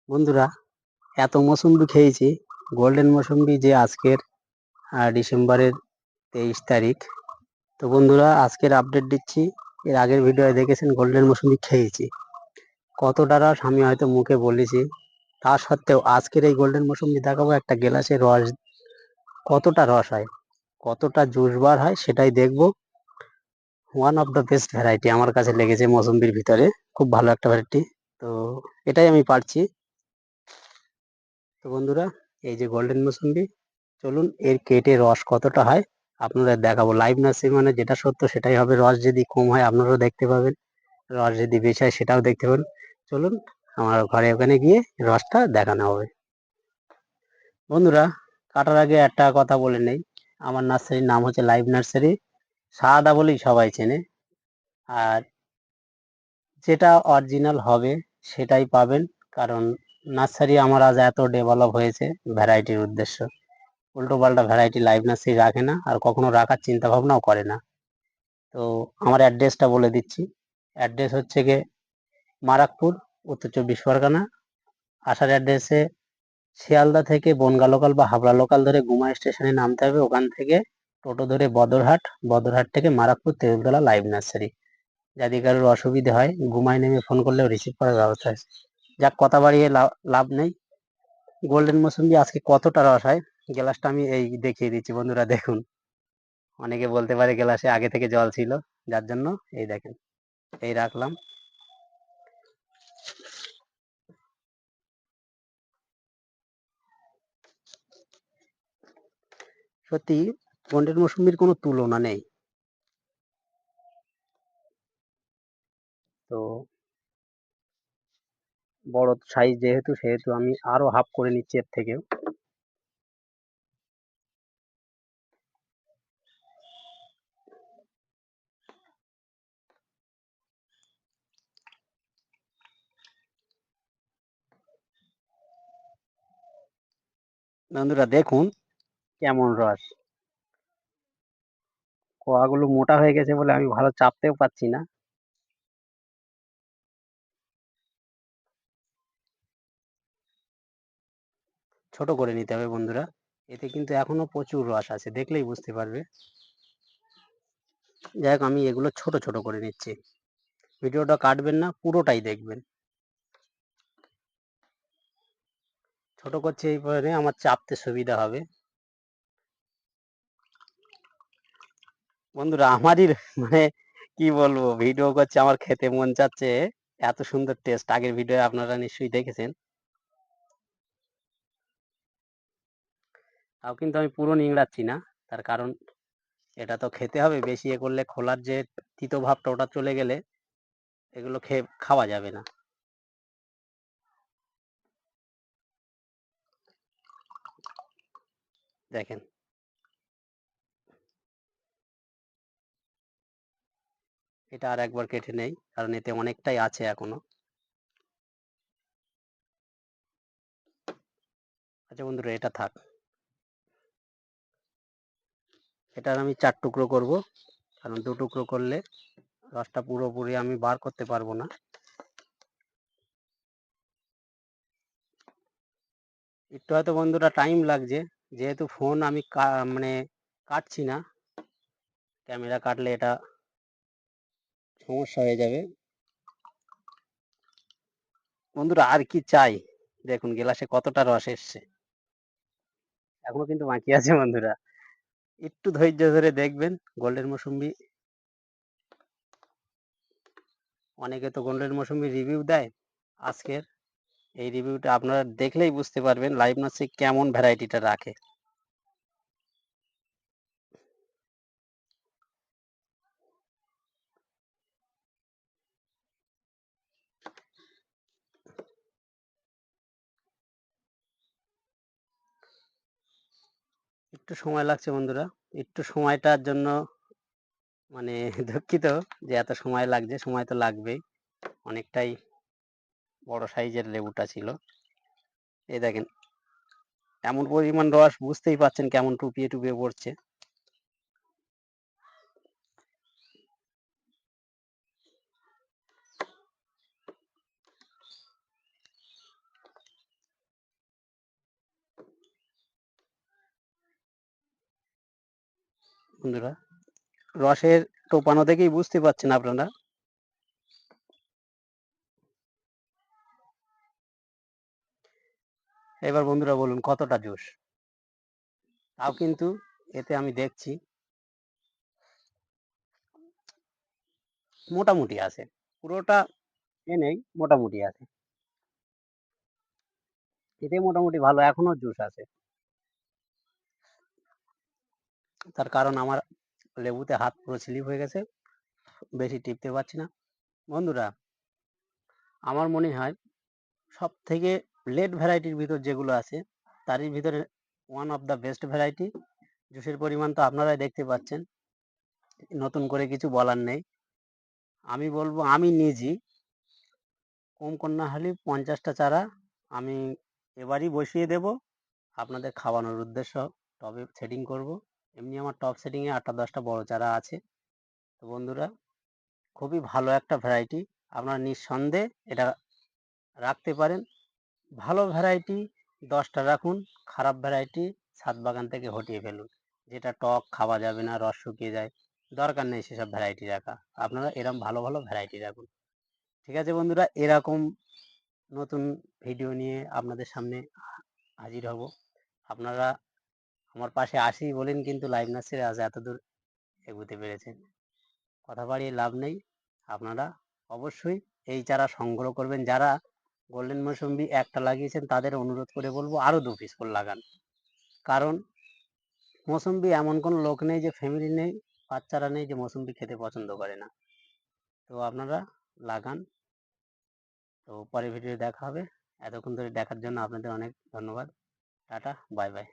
বন্ধুরা, এত মৌসুম্বি খেয়েছি। গোল্ডেন মৌসুম্বি যে আজকের ডিসেম্বরের 23 তারিখ। তো বন্ধুরা, আজকের আপডেট দিচ্ছি। এর আগের ভিডিওয়ে দেখেছেন গোল্ডেন মৌসুম্বি খেয়েছি কতটা রস আমি হয়তো মুখে বলেছি। তা সত্ত্বেও আজকের এই গোল্ডেন মৌসুম্বি দেখাবো একটা গ্লাসে রস কতটা রস হয়, কতটা জুস বার হয় সেটাই দেখবো। One of the best variety আমার কাছে লেগেছে মৌসুম্বির ভিতরে, খুব ভালো একটা ভ্যারাইটি। তো এটাই আমি পারছি। তো বন্ধুরা, এই যে গোল্ডেন মৌসুম্বি, চলুন এর কেটে রস কতটা হয় আপনাদের দেখাবো। লাইভ নার্সারি মানে যেটা সত্য সেটাই হবে। রস যদি কম হয় আপনারাও দেখতে পাবেন, রস যদি বেশি হয় সেটাও দেখতে পাবেন। চলুন আমার ঘরে ওখানে গিয়ে রসটা দেখানো হবে। বন্ধুরা, কাটার আগে একটা কথা বলে নেই, আমার নার্সারির নাম হচ্ছে লাইভ নার্সারি। সাদা বলেই সবাই চেনে, আর যেটা অরিজিনাল হবে সেটাই পাবেন। কারণ নার্সারি আমার আজ এত ডেভেলপ হয়েছে ভ্যারাইটির উদ্দেশ্য। উল্টো পাল্টা ভ্যারাইটি লাইভ নার্সারি রাখে না, আর কখনো রাখার চিন্তা ভাবনাও করে না। তো আমার অ্যাড্রেসটা বলে দিচ্ছি। অ্যাড্রেস হচ্ছে গিয়ে মারাকপুর, উত্তর 24 পরগনা। আসার অ্যাড্রেসে শিয়ালদা থেকে বনগা লোকাল বা হাবড়া লোকাল ধরে গুমা স্টেশনে নামতে হবে। ওখান থেকে টোটো ধরে বদরহাট, বদরহাট থেকে মারাকপুর তেঁতুলতলা লাইভ নার্সারি। যদি কারোর অসুবিধে হয় গুমায় নেমে ফোন করলেও রিসিভ করার ব্যবস্থা আছে। যাক, কথা বাড়িয়ে লাভ নেই। গোল্ডেন মৌসুম্বি আজকে কতটা রস হয় গ্লাসটা আমি এই দেখিয়ে দিচ্ছি। বন্ধুরা দেখুন, অনেকে বলতে পারে গ্লাসে আগে থেকে জল ছিল, যার জন্য এই দেখেন, এই রাখলাম। সত্যি গোল্ডেন মৌসুম্বির কোনো তুলনা নেই। তো বড় সাইজ যেহেতু, সেহেতু আমি আরো হাফ করে নিচ্ছি এর থেকেও। বন্ধুরা দেখুন কেমন রস। কোয়াগুলো মোটা হয়ে গেছে বলে আমি ভালো চাপতেও পাচ্ছি না। ছোট করে নিতে হবে বন্ধুরা, এতে কিন্তু এখনো প্রচুর রস আছে, দেখলেই বুঝতে পারবে। যাই হোক, আমি এগুলো ছোট ছোট করে নিচ্ছি। ভিডিওটা কাটবেন না, পুরোটাই দেখবেন। ছোট করছি এই কারণে আমার চাপতে সুবিধা হবে। বন্ধুরা আমারই মানে কি বলবো, ভিডিও করছে আমার খেতে মন চাচ্ছে। এত সুন্দর টেস্ট, আগের ভিডিও আপনারা নিশ্চয়ই দেখেছেন। তাও কিন্তু আমি পুরো নিংড়াচ্ছি না, তার কারণ এটা তো খেতে হবে। বেশি এ করলে খোলার যে তিতো ভাবটা ওটা চলে গেলে এগুলো খাওয়া যাবে না। দেখেন, এটা আর একবার কেটে নেই, কারণ এতে অনেকটাই আছে এখনো। আচ্ছা বন্ধুরা, এটা থাক। এটার আমি 4 টুকরো করব, কারণ 2 টুকরো করলে রসটা পুরোপুরি আমি বার করতে পারবো না। একটু হয়তো বন্ধুরা টাইম লাগছে, যেহেতু ফোন আমি মানে কাটছি না। ক্যামেরা কাটলে এটা সমস্যা হয়ে যাবে। বন্ধুরা আর কি চাই, দেখুন গ্লাসে কতটা রস এসছে। এখনো কিন্তু বাকি আছে বন্ধুরা, একটু ধৈর্য ধরে দেখবেন। গোল্ডেন মৌসুম্বি, অনেকে তো গোল্ডেন মৌসুম্বি রিভিউ দেয়। আজকের এই রিভিউটা আপনারা দেখলেই বুঝতে পারবেন লাইভ নার্সারি কেমন ভ্যারাইটিটা রাখে। একটু সময় লাগছে বন্ধুরা, একটু সময়টার জন্য মানে দুঃখিত যে এত সময় লাগছে। সময় তো লাগবেই, অনেকটাই বড় সাইজের লেবুটা ছিল। এই দেখেন এমন পরিমাণ রস, বুঝতেই পাচ্ছেন কেমন টুপিয়ে টুপিয়ে পড়ছে। বন্ধুরা, রসের টোপানো দেখেই বুঝতে পারছেন আপনারা। এবার বন্ধুরা বলুন কতটা জোশ। তাও কিন্তু এতে আমি দেখছি মোটামুটি আছে, পুরোটা নেই, মোটামুটি আছে, এতে মোটামুটি ভালো, এখনো জুস আছে। তার কারণ আমার লেবুতে হাত পুরো স্লিপ হয়ে গেছে, বেশি টিপতে পারছি না। বন্ধুরা, আমার মনে হয় সব থেকে লেট ভ্যারাইটির ভিতর যেগুলো আছে তারই ভিতরে one of the best variety. জুসের পরিমাণ তো আপনারাই দেখতে পাচ্ছেন, নতুন করে কিছু বলার নেই। আমি বলবো আমি নিজেই কম না হলে 50টা চারা আমি এবারই বসিয়ে দেব, আপনাদের খাওয়ানোর উদ্দেশ্য টবে সেটিং করব। এমনি আমার টপ সেটিংয়ে 8টা-10টা বড় চারা আছে। তো বন্ধুরা, খুবই ভালো একটা ভ্যারাইটি, আপনারা নিঃসন্দেহে এটা রাখতে পারেন। ভালো ভ্যারাইটি 10টা রাখুন, খারাপ ভ্যারাইটি ছাদ বাগান থেকে হটিয়ে ফেলুন। যেটা টক খাওয়া যাবে না, রস শুকিয়ে যায়, দরকার নেই সেসব ভ্যারাইটি রাখা। আপনারা এরকম ভালো ভালো ভ্যারাইটি রাখুন। ঠিক আছে বন্ধুরা, এরকম নতুন ভিডিও নিয়ে আপনাদের সামনে হাজির হব। আপনারা আমার পাশে আসি বলেন কিন্তু লাইভ নার্সারি আজ এতদূর এগোতে পেরেছেন। কথা বাড়িয়ে লাভ নেই, আপনারা অবশ্যই এই চারা সংগ্রহ করবেন। যারা গোল্ডেন মৌসুম্বি একটা লাগিয়েছেন তাদের অনুরোধ করে বলবো আরও 2 পিস করে লাগান। কারণ মৌসুম্বি এমন কোনো লোক নেই, যে ফ্যামিলি নেই, বাচ্চারা নেই, যে মৌসুম্বি খেতে পছন্দ করে না। তো আপনারা লাগান। তো পরের ভিডিও দেখা হবে। এতক্ষণ ধরে দেখার জন্য আপনাদের অনেক ধন্যবাদ। Tata, bye bye.